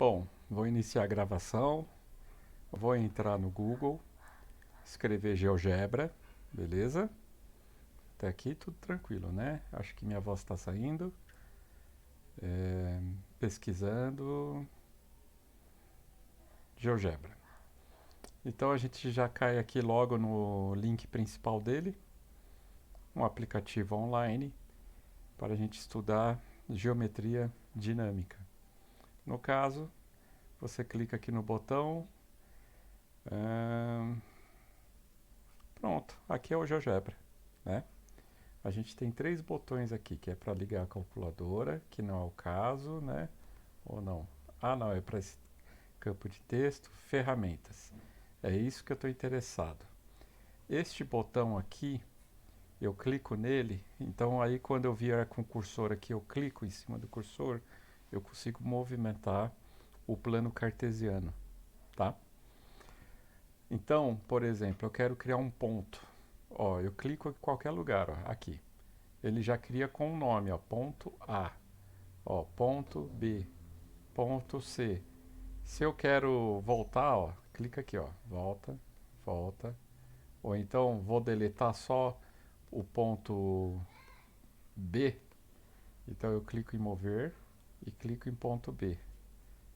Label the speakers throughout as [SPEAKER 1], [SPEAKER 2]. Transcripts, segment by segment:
[SPEAKER 1] Bom, vou iniciar a gravação, vou entrar no Google, escrever GeoGebra, beleza? Até aqui tudo tranquilo, né? Acho que minha voz está saindo. Pesquisando GeoGebra. Então a gente já cai aqui logo no link principal dele, um aplicativo online para a gente estudar geometria dinâmica. No caso, você clica aqui no botão. Pronto, aqui é o GeoGebra, né? A gente tem três botões aqui, que é para ligar a calculadora, que não é o caso, né? Ou não? Ah, não, é para esse campo de texto, ferramentas. É isso que eu estou interessado. Este botão aqui, eu clico nele, então aí quando eu vier com o cursor aqui, eu clico em cima do cursor, eu consigo movimentar o plano cartesiano, tá? Então, por exemplo, eu quero criar um ponto. Ó, eu clico em qualquer lugar, ó, aqui. Ele já cria com o nome, ó, ponto A, ó, ponto B, ponto C. Se eu quero voltar, ó, clica aqui, ó, volta, volta. Ou então vou deletar só o ponto B, então eu clico em mover e clico em ponto B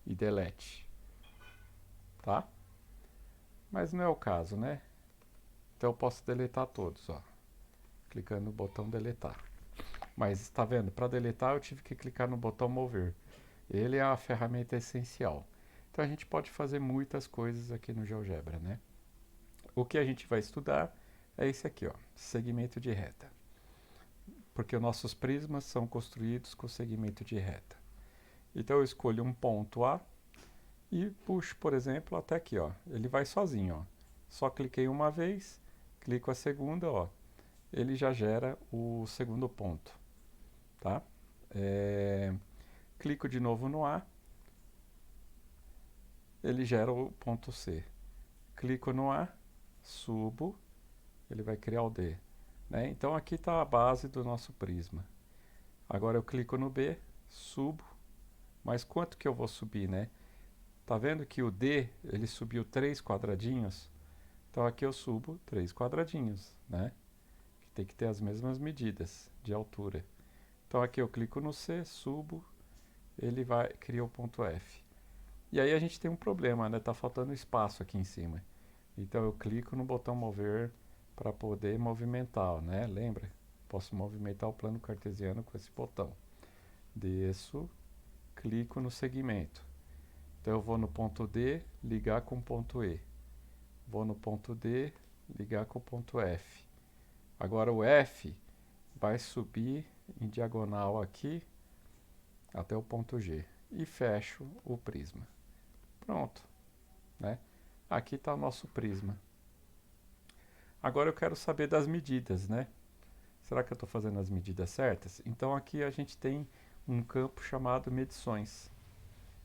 [SPEAKER 1] e delete, tá? Mas não é o caso, né? Então eu posso deletar todos, ó, clicando no botão deletar. Mas está vendo? Para deletar eu tive que clicar no botão mover. Ele é a ferramenta essencial. Então a gente pode fazer muitas coisas aqui no GeoGebra, né? O que a gente vai estudar é esse aqui, ó, segmento de reta. Porque os nossos prismas são construídos com segmento de reta. Então eu escolho um ponto A e puxo, por exemplo, até aqui, ó. Ele vai sozinho, ó. Só cliquei uma vez, clico a segunda, ó. Ele já gera o segundo ponto, tá? Clico de novo no A, ele gera o ponto C. Clico no A, subo, ele vai criar o D. Né? Então aqui está a base do nosso prisma. Agora eu clico no B, subo, mas quanto que eu vou subir, né? Tá vendo que o D, ele subiu 3 quadradinhos? Então aqui eu subo 3 quadradinhos, né? Que tem que ter as mesmas medidas de altura. Então aqui eu clico no C, subo, ele vai criar o ponto F. E aí a gente tem um problema, né? Tá faltando espaço aqui em cima. Então eu clico no botão mover para poder movimentar, né? Lembra? Posso movimentar o plano cartesiano com esse botão. Desço, clico no segmento. Então eu vou no ponto D, ligar com o ponto E. Vou no ponto D, ligar com o ponto F. Agora o F vai subir em diagonal aqui até o ponto G. E fecho o prisma. Pronto, né? Aqui está o nosso prisma. Agora eu quero saber das medidas, né? Será que eu estou fazendo as medidas certas? Então aqui a gente tem um campo chamado medições.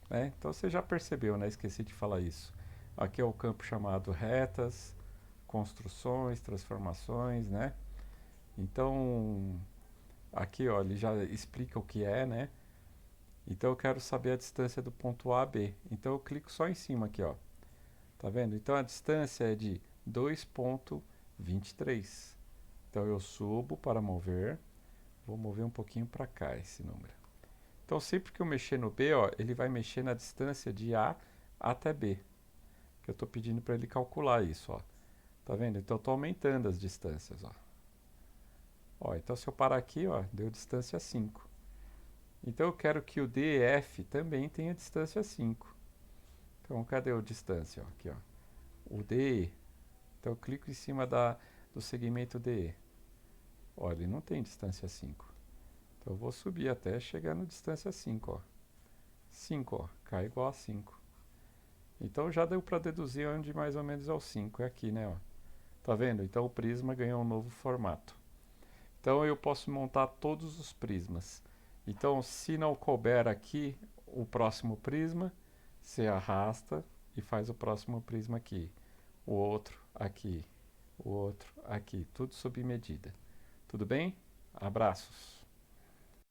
[SPEAKER 1] Né? Então você já percebeu, né? Esqueci de falar isso. Aqui é o campo chamado retas, construções, transformações, né? Então aqui, ó, ele já explica o que é, né? Então eu quero saber a distância do ponto A a B. Então eu clico só em cima aqui, ó. Tá vendo? Então a distância é de 2,23. Então eu subo para mover. Vou mover um pouquinho para cá esse número. Então sempre que eu mexer no B, ó, ele vai mexer na distância de A até B. Que eu estou pedindo para ele calcular isso, ó. Tá vendo? Então eu estou aumentando as distâncias, ó. Ó. Então se eu parar aqui, ó, deu distância 5. Então eu quero que o DF também tenha distância 5. Então cadê a distância? Ó, aqui, ó. O DE. Então eu clico em cima do segmento DE. Olha, ele não tem distância 5. Então eu vou subir até chegar no distância 5, ó. 5, ó, K igual a 5. Então já deu para deduzir onde mais ou menos é o 5, é aqui, né, ó. Tá vendo? Então o prisma ganhou um novo formato. Então eu posso montar todos os prismas. Então se não couber aqui o próximo prisma, você arrasta e faz o próximo prisma aqui. O outro aqui, o outro aqui, tudo sob medida. Tudo bem? Abraços.